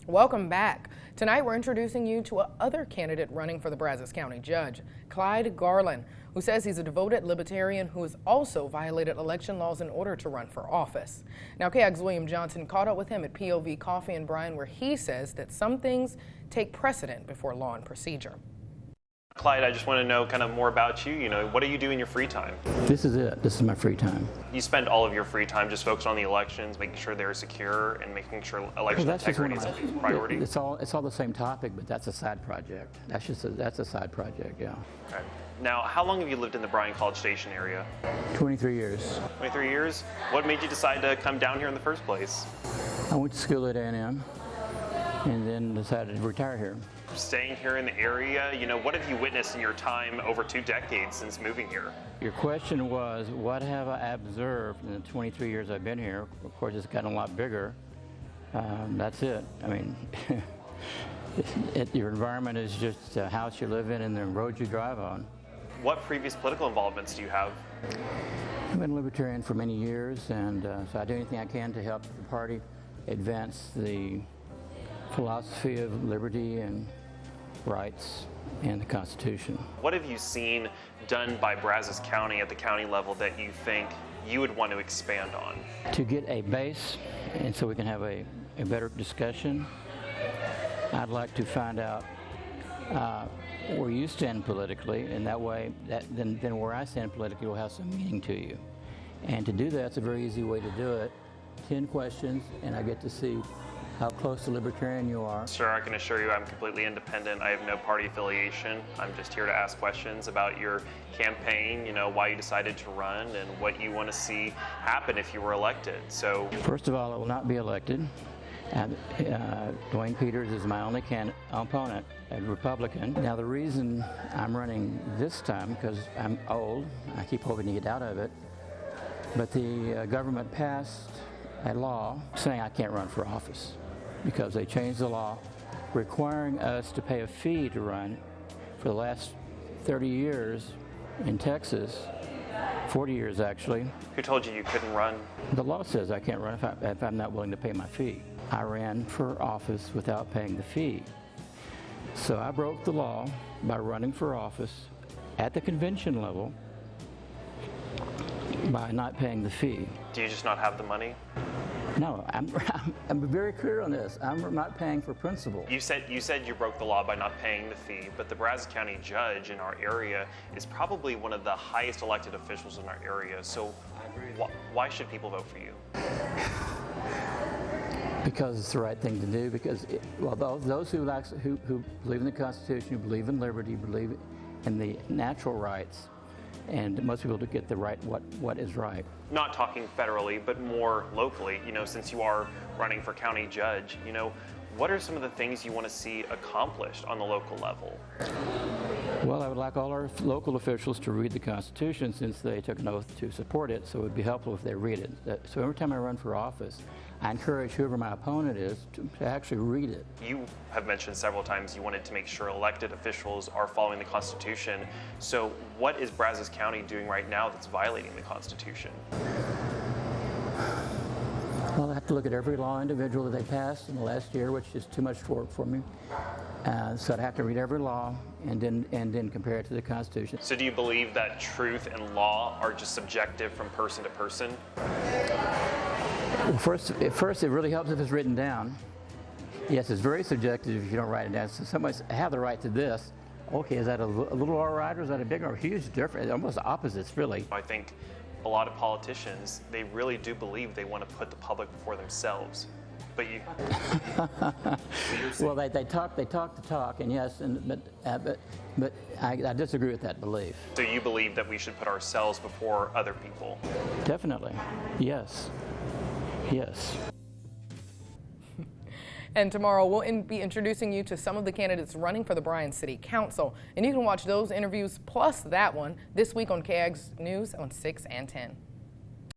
Welcome back. Tonight we're introducing you to another candidate running for the Brazos County Judge, Clyde Garland, who says he's a devoted libertarian who has also violated election laws in order to run for office. Now, KAGS' William Johnson caught up with him at POV Coffee in Bryan, where he says that some things take precedent before law and procedure. Clyde, I just want to know kind of more about you. What do you do in your free time? This is it. This is my free time. You spend all of your free time just focused on the elections, making sure they're secure and making sure election integrity is a priority? It's all the same topic, but that's a side project. That's a side project, yeah. Okay. Now, how long have you lived in the Bryan-College Station area? 23 years. 23 years? What made you decide to come down here in the first place? I went to school at A&M and then decided to retire here. Staying here in the area, what have you witnessed in your time over 2 decades since moving here? Your question was, what have I observed in the 23 years I've been here? Of course, it's gotten a lot bigger. That's it. I mean, your environment is just the house you live in and the road you drive on. What previous political involvements do you have? I've been a libertarian for many years, and so I do anything I can to help the party advance the philosophy of liberty and rights and the Constitution. What have you seen done by Brazos County at the county level that you think you would want to expand on? To get a base, and so we can have a better discussion, I'd like to find out where you stand politically, and that way, then where I stand politically will have some meaning to you. And to do that, it's a very easy way to do it. 10 questions, and I get to see how close to libertarian you are. Sir, I can assure you I'm completely independent. I have no party affiliation. I'm just here to ask questions about your campaign, why you decided to run and what you want to see happen if you were elected. So, first of all, I will not be elected. Dwayne Peters is my only opponent, a Republican. Now, the reason I'm running this time, because I'm old, I keep hoping to get out of it, but the government passed a law saying I can't run for office because they changed the law requiring us to pay a fee to run. For the last 30 years in Texas, 40 years actually. Who told you you couldn't run? The law says I can't run if I'm not willing to pay my fee. I ran for office without paying the fee. So I broke the law by running for office at the convention level by not paying the fee. Do you just not have the money? No, I'm very clear on this. I'm not paying for principal. You said you broke the law by not paying the fee, but the Brazos County Judge in our area is probably one of the highest elected officials in our area. So why should people vote for you? Because it's the right thing to do. Because those who believe in the Constitution, who believe in liberty, believe in the natural rights, and most people to get the right what is right. Not talking federally, but more locally, since you are running for county judge, what are some of the things you want to see accomplished on the local level? Well, I would like all our local officials to read the Constitution since they took an oath to support it, so it would be helpful if they read it. So every time I run for office, I encourage whoever my opponent is to actually read it. You have mentioned several times you wanted to make sure elected officials are following the Constitution. So what is Brazos County doing right now that's violating the Constitution? Well, I have to look at every law individual that they passed in the last year, which is too much work for me. So I'd have to read every law and then compare it to the Constitution. So do you believe that truth and law are just subjective from person to person? Well, first, it really helps if it's written down. Yes, it's very subjective if you don't write it down. So somebody have the right to this. Okay, is that a little all right, or is that a big or huge difference? Almost opposites, really. I think a lot of politicians, they really do believe they want to put the public before themselves. But you. Well, they talk the talk, and yes, but I disagree with that belief. So you believe that we should put ourselves before other people? Definitely, yes. Yes. And tomorrow we'll be introducing you to some of the candidates running for the Bryan City Council. And you can watch those interviews plus that one this week on KAGS News on 6 and 10.